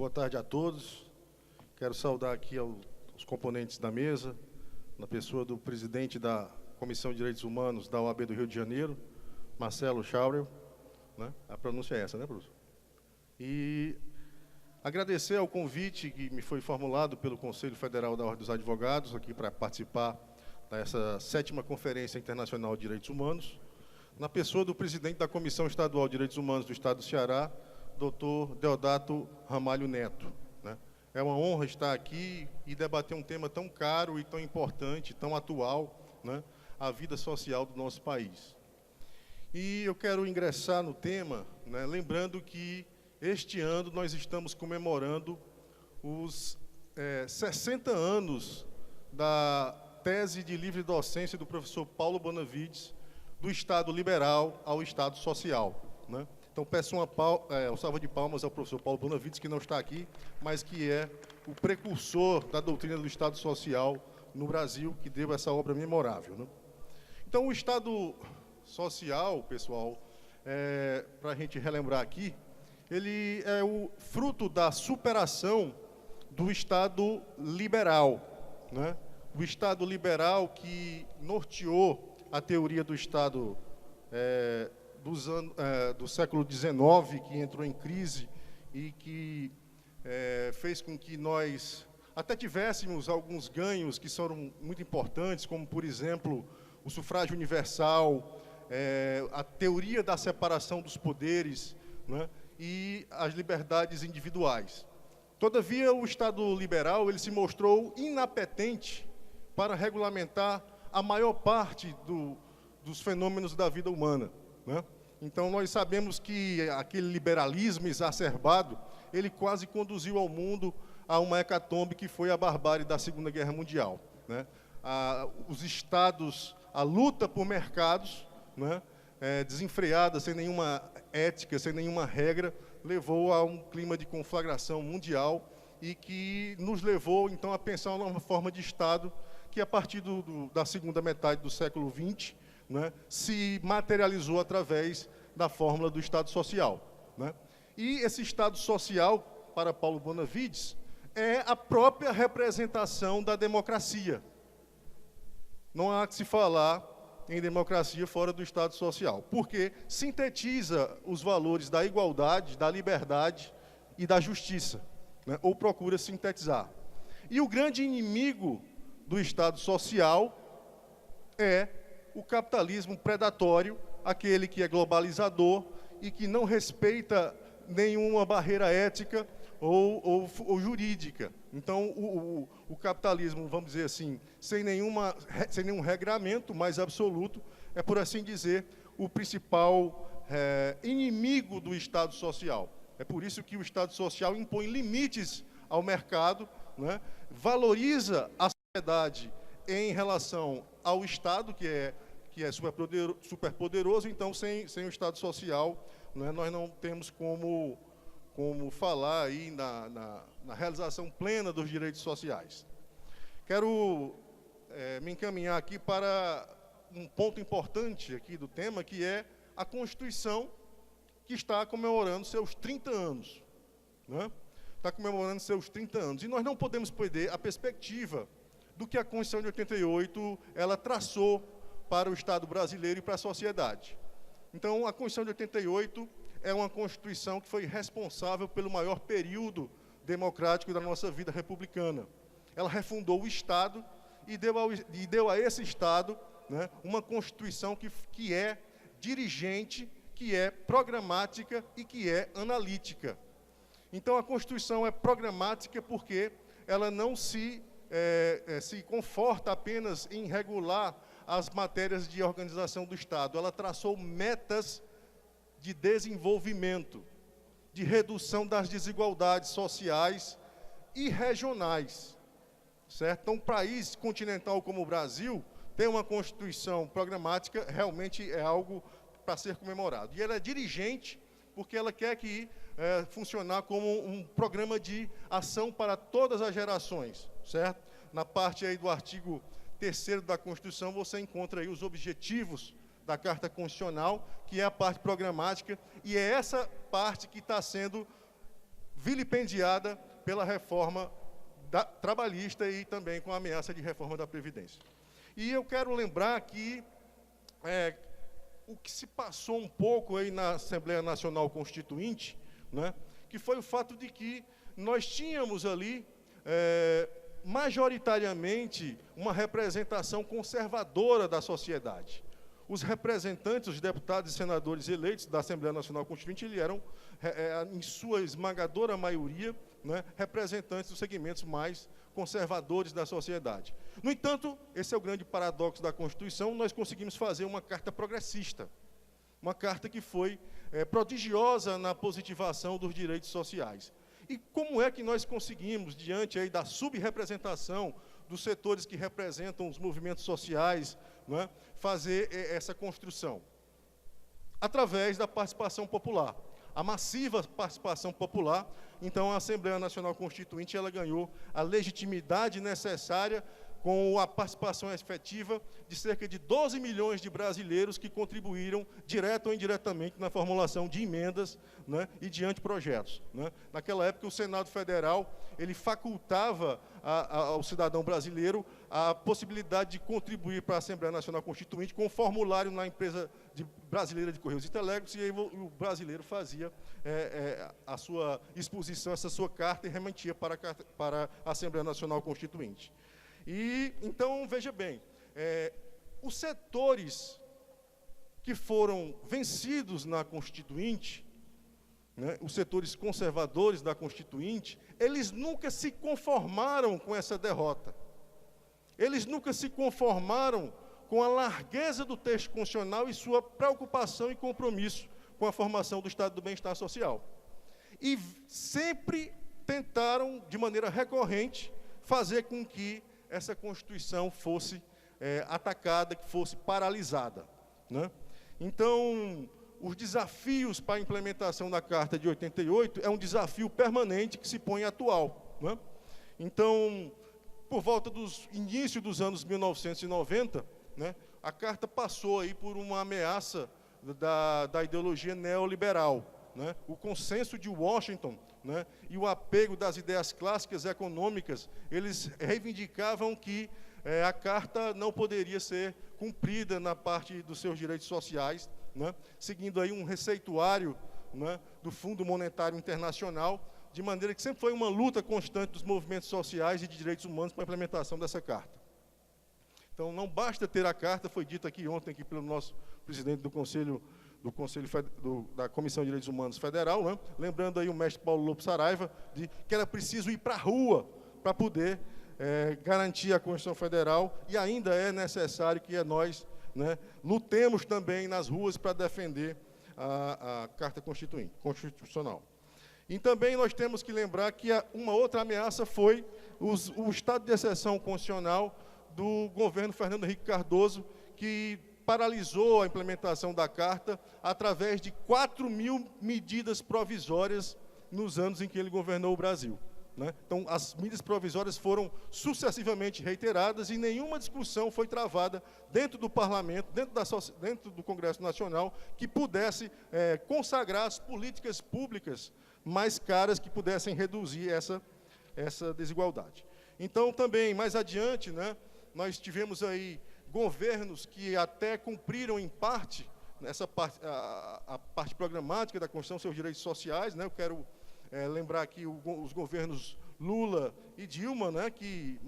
Boa tarde a todos. Quero saudar aqui os componentes da mesa, na pessoa do presidente da Comissão de Direitos Humanos da OAB do Rio de Janeiro, Marcelo Chaurel, né? A pronúncia é essa, né, professor? E agradecer ao convite que me foi formulado pelo Conselho Federal da Ordem dos Advogados, aqui para participar dessa 7ª Conferência Internacional de Direitos Humanos, na pessoa do presidente da Comissão Estadual de Direitos Humanos do Estado do Ceará, Dr. Deodato Ramalho Neto, né? É uma honra estar aqui e debater um tema tão caro e tão importante, tão atual, né? A vida social do nosso país. E eu quero ingressar no tema, né, lembrando que este ano nós estamos comemorando os 60 anos da tese de livre docência do professor Paulo Bonavides, do Estado liberal ao Estado social, né? Então, peço uma salva de palmas ao professor Paulo Bonavides, que não está aqui, mas que é o precursor da doutrina do Estado social no Brasil, que deu essa obra memorável, né? Então, o Estado social, pessoal, para a gente relembrar aqui, ele é o fruto da superação do Estado liberal, né? O Estado liberal que norteou a teoria do Estado do século XIX, que entrou em crise e que fez com que nós até tivéssemos alguns ganhos que foram muito importantes, como, por exemplo, o sufrágio universal, a teoria da separação dos poderes, né, e as liberdades individuais. Todavia, o Estado liberal ele se mostrou inapetente para regulamentar a maior parte dos fenômenos da vida humana, né? Então, nós sabemos que aquele liberalismo exacerbado, ele quase conduziu ao mundo a uma hecatombe que foi a barbárie da Segunda Guerra Mundial, né? Os estados, a luta por mercados, né, desenfreada, sem nenhuma ética, sem nenhuma regra, levou a um clima de conflagração mundial e que nos levou, então, a pensar numa forma de Estado que, a partir da segunda metade do século XX, né, se materializou através da fórmula do Estado social, né? E esse Estado social, para Paulo Bonavides, é a própria representação da democracia. Não há que se falar em democracia fora do Estado social, porque sintetiza os valores da igualdade, da liberdade e da justiça, né, ou procura sintetizar. E o grande inimigo do Estado social é o capitalismo predatório, aquele que é globalizador e que não respeita nenhuma barreira ética ou jurídica. Então, o capitalismo, vamos dizer assim, sem nenhum regramento mais absoluto, é, por assim dizer, o principal inimigo do Estado social. É por isso que o Estado social impõe limites ao mercado, né, valoriza a sociedade em relação ao Estado, que é superpoderoso. Então, sem o Estado social, né, nós não temos como falar aí na realização plena dos direitos sociais. Quero me encaminhar aqui para um ponto importante aqui do tema, que é a Constituição, que está comemorando seus 30 anos. Né? Está comemorando seus 30 anos. E nós não podemos perder a perspectiva do que a Constituição de 88 ela traçou para o Estado brasileiro e para a sociedade. Então, a Constituição de 88 é uma Constituição que foi responsável pelo maior período democrático da nossa vida republicana. Ela refundou o Estado e deu a esse Estado, né, uma Constituição que é dirigente, que é programática e que é analítica. Então, a Constituição é programática porque ela não se conforta apenas em regular as matérias de organização do Estado. Ela traçou metas de desenvolvimento, de redução das desigualdades sociais e regionais, certo? Então, um país continental como o Brasil ter uma Constituição programática realmente é algo para ser comemorado. E ela é dirigente porque ela quer funcionar como um programa de ação para todas as gerações, certo? Na parte aí do artigo 3º da Constituição, você encontra aí os objetivos da Carta Constitucional, que é a parte programática, e é essa parte que está sendo vilipendiada pela reforma trabalhista e também com a ameaça de reforma da Previdência. E eu quero lembrar que o que se passou um pouco aí na Assembleia Nacional Constituinte, né, que foi o fato de que nós tínhamos ali, majoritariamente, uma representação conservadora da sociedade. Os representantes, os deputados e senadores eleitos da Assembleia Nacional Constituinte, eles eram, em sua esmagadora maioria, né, representantes dos segmentos mais conservadores da sociedade. No entanto, esse é o grande paradoxo da Constituição, nós conseguimos fazer uma carta progressista, uma carta que foi prodigiosa na positivação dos direitos sociais. E como é que nós conseguimos, diante aí da subrepresentação dos setores que representam os movimentos sociais, né, fazer essa construção? Através da participação popular. A massiva participação popular, então a Assembleia Nacional Constituinte ela ganhou a legitimidade necessária com a participação efetiva de cerca de 12 milhões de brasileiros que contribuíram, direto ou indiretamente, na formulação de emendas, né, e de anteprojetos, né. Naquela época, o Senado Federal ele facultava ao cidadão brasileiro a possibilidade de contribuir para a Assembleia Nacional Constituinte com um formulário na empresa brasileira de Correios e Telégrafos, e aí o brasileiro fazia a sua exposição, essa sua carta, e remetia para a Assembleia Nacional Constituinte. E, então, veja bem, os setores que foram vencidos na Constituinte, né, os setores conservadores da Constituinte, eles nunca se conformaram com essa derrota. Eles nunca se conformaram com a largueza do texto constitucional e sua preocupação e compromisso com a formação do Estado do Bem-Estar Social. E sempre tentaram, de maneira recorrente, fazer com que essa Constituição fosse atacada, que fosse paralisada, né? Então, os desafios para a implementação da Carta de 88 é um desafio permanente que se põe atual, né? Então, por volta dos início dos anos 1990, né, a Carta passou aí por uma ameaça da ideologia neoliberal, né? O consenso de Washington, né, e o apego das ideias clássicas econômicas, eles reivindicavam que a Carta não poderia ser cumprida na parte dos seus direitos sociais, né, seguindo aí um receituário, né, do Fundo Monetário Internacional, de maneira que sempre foi uma luta constante dos movimentos sociais e de direitos humanos para a implementação dessa Carta. Então, não basta ter a Carta, foi dito aqui ontem aqui pelo nosso presidente da Comissão de Direitos Humanos Federal, né? Lembrando aí o mestre Paulo Lopes Saraiva, de que era preciso ir para a rua para poder garantir a Constituição Federal, e ainda é necessário que nós, né, lutemos também nas ruas para defender a Carta Constitucional. E também nós temos que lembrar que uma outra ameaça foi o estado de exceção constitucional do governo Fernando Henrique Cardoso, que paralisou a implementação da Carta através de 4.000 medidas provisórias nos anos em que ele governou o Brasil, né? Então, as medidas provisórias foram sucessivamente reiteradas e nenhuma discussão foi travada dentro do Parlamento, dentro do Congresso Nacional, que pudesse consagrar as políticas públicas mais caras que pudessem reduzir essa desigualdade. Então, também, mais adiante, né, nós tivemos aí governos que até cumpriram em parte a parte programática da Constituição, seus direitos sociais, né? Eu quero lembrar aqui os governos Lula e Dilma, né, que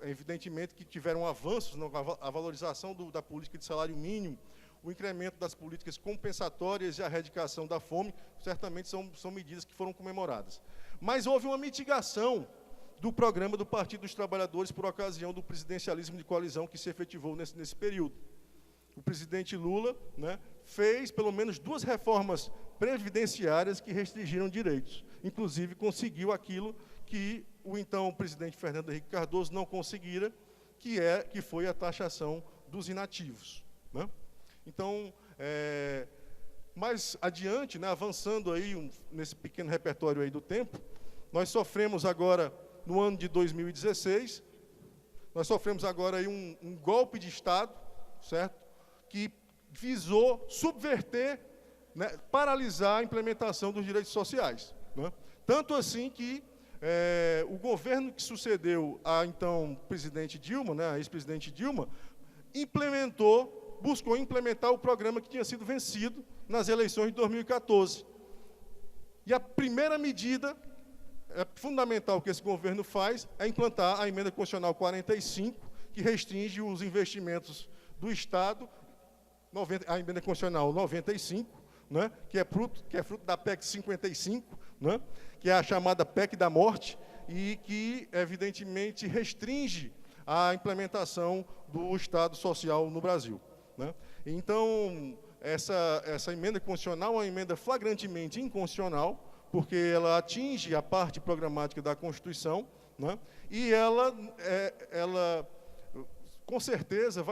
evidentemente que tiveram avanços na valorização da política de salário mínimo, o incremento das políticas compensatórias e a erradicação da fome, certamente são medidas que foram comemoradas. Mas houve uma mitigação do programa do Partido dos Trabalhadores por ocasião do presidencialismo de coalizão que se efetivou nesse período. O presidente Lula, né, fez pelo menos 2 reformas previdenciárias que restringiram direitos. Inclusive, conseguiu aquilo que o então presidente Fernando Henrique Cardoso não conseguira, que foi a taxação dos inativos, né? Então, mais adiante, né, avançando aí nesse pequeno repertório aí do tempo, nós sofremos agora, no ano de 2016, nós sofremos agora aí um golpe de Estado, certo? Que visou subverter, né, paralisar a implementação dos direitos sociais, né? Tanto assim que o governo que sucedeu a então presidente Dilma, né, a ex-presidente Dilma, buscou implementar o programa que tinha sido vencido nas eleições de 2014. E a primeira medida fundamental que esse governo faz é implantar a emenda constitucional 45, que restringe os investimentos do Estado, a emenda constitucional 95, né, que é fruto da PEC 55, né, que é a chamada PEC da morte, e que, evidentemente, restringe a implementação do Estado social no Brasil, né. Então, essa emenda constitucional é uma emenda flagrantemente inconstitucional, porque ela atinge a parte programática da Constituição, né, e ela, com certeza,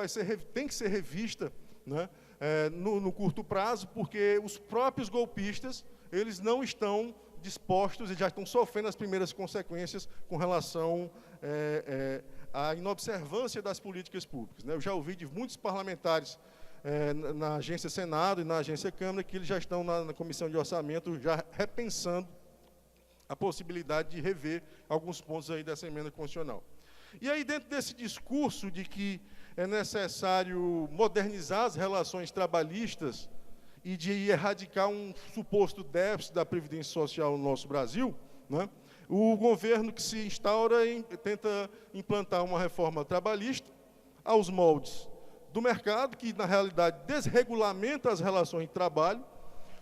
tem que ser revista, né, no curto prazo, porque os próprios golpistas, eles não estão dispostos e já estão sofrendo as primeiras consequências com relação à inobservância das políticas públicas, né. Eu já ouvi de muitos parlamentares na agência Senado e na agência Câmara que eles já estão na Comissão de Orçamento já repensando a possibilidade de rever alguns pontos aí dessa emenda constitucional. E aí, dentro desse discurso de que é necessário modernizar as relações trabalhistas e de erradicar um suposto déficit da Previdência Social no nosso Brasil, né, o governo que se instaura tenta implantar uma reforma trabalhista aos moldes do mercado, que, na realidade, desregulamenta as relações de trabalho,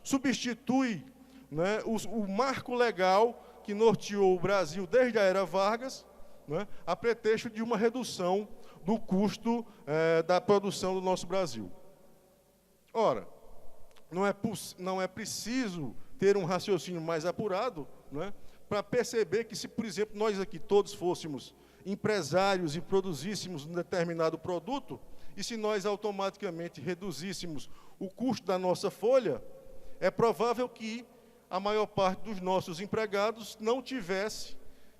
substitui, né, o marco legal que norteou o Brasil desde a era Vargas, né, a pretexto de uma redução do custo da produção do nosso Brasil. Ora, não é preciso ter um raciocínio mais apurado, né, para perceber que, se, por exemplo, nós aqui todos fôssemos empresários e produzíssemos um determinado produto, e se nós automaticamente reduzíssemos o custo da nossa folha, é provável que a maior parte dos nossos empregados não tivesse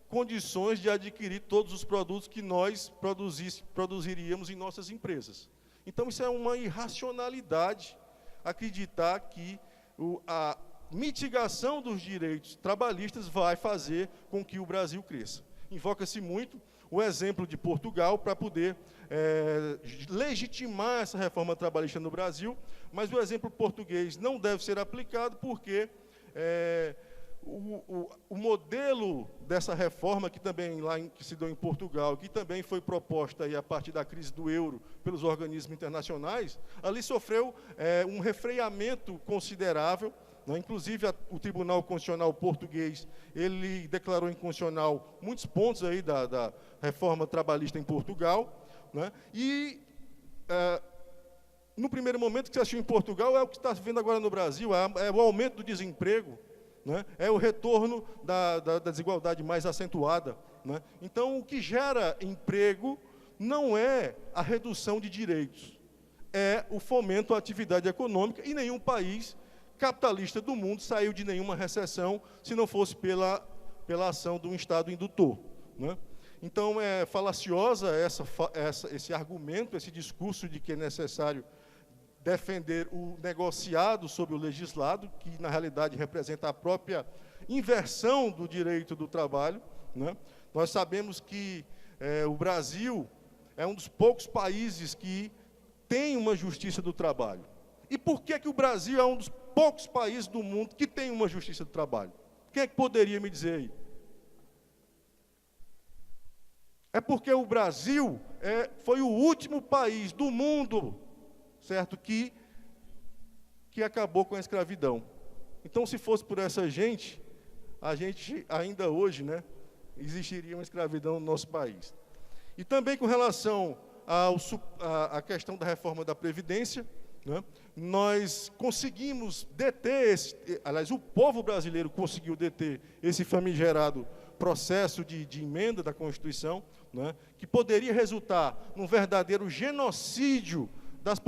condições de adquirir todos os produtos que nós produziríamos em nossas empresas. Então, isso é uma irracionalidade, acreditar que a mitigação dos direitos trabalhistas vai fazer com que o Brasil cresça. Invoca-se muito o exemplo de Portugal para poder legitimar essa reforma trabalhista no Brasil, mas o exemplo português não deve ser aplicado porque o modelo dessa reforma, que também que se deu em Portugal, que também foi proposta aí a partir da crise do euro pelos organismos internacionais, ali sofreu um refreamento considerável, né? Inclusive o Tribunal Constitucional português, ele declarou inconstitucional muitos pontos aí da reforma trabalhista em Portugal, né? E no primeiro momento que se assistiu em Portugal é o que está se vendo agora no Brasil, é o aumento do desemprego, né? É o retorno da desigualdade mais acentuada, né? Então, o que gera emprego não é a redução de direitos, é o fomento à atividade econômica, e nenhum país capitalista do mundo saiu de nenhuma recessão se não fosse pela ação de um Estado indutor, né? Então, é falaciosa esse argumento, esse discurso de que é necessário defender o negociado sobre o legislado, que, na realidade, representa a própria inversão do direito do trabalho, né? Nós sabemos que o Brasil é um dos poucos países que tem uma justiça do trabalho. E por que o Brasil é um dos poucos países do mundo que tem uma justiça do trabalho? Quem é que poderia me dizer aí? É porque o Brasil foi o último país do mundo, certo, que acabou com a escravidão. Então, se fosse por essa gente, a gente ainda hoje, né, existiria uma escravidão no nosso país. E também com relação à questão da reforma da Previdência, né, nós conseguimos deter, aliás, o povo brasileiro conseguiu deter esse famigerado processo de emenda da Constituição, né, que poderia resultar num verdadeiro genocídio das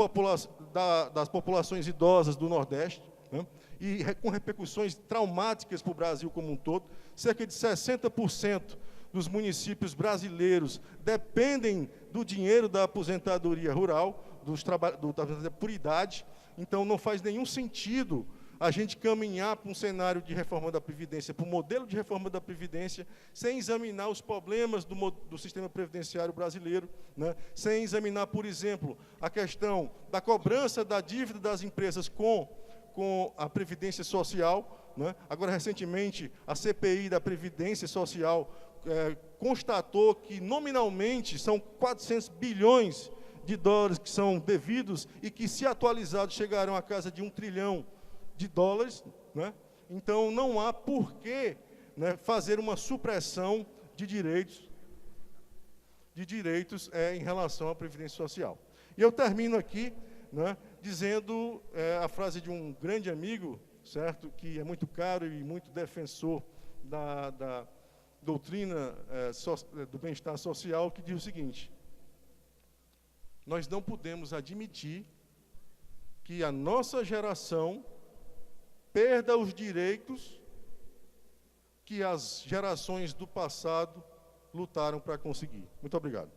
populações idosas do Nordeste, né, e com repercussões traumáticas para o Brasil como um todo. Cerca de 60% dos municípios brasileiros dependem do dinheiro da aposentadoria rural, da por idade. Então, não faz nenhum sentido a gente caminhar para um cenário de reforma da Previdência, para um modelo de reforma da Previdência, sem examinar os problemas do sistema previdenciário brasileiro, né? Sem examinar, por exemplo, a questão da cobrança da dívida das empresas com a Previdência Social, né? Agora, recentemente, a CPI da Previdência Social constatou que, nominalmente, são 400 bilhões de dólares que são devidos e que, se atualizados, chegarão à casa de 1 trilhão de dólares, né? Então, não há por que, né, fazer uma supressão de direitos em relação à Previdência Social. E eu termino aqui, né, dizendo a frase de um grande amigo, certo, que é muito caro e muito defensor da doutrina do bem-estar social, que diz o seguinte: nós não podemos admitir que a nossa geração perda os direitos que as gerações do passado lutaram para conseguir. Muito obrigado.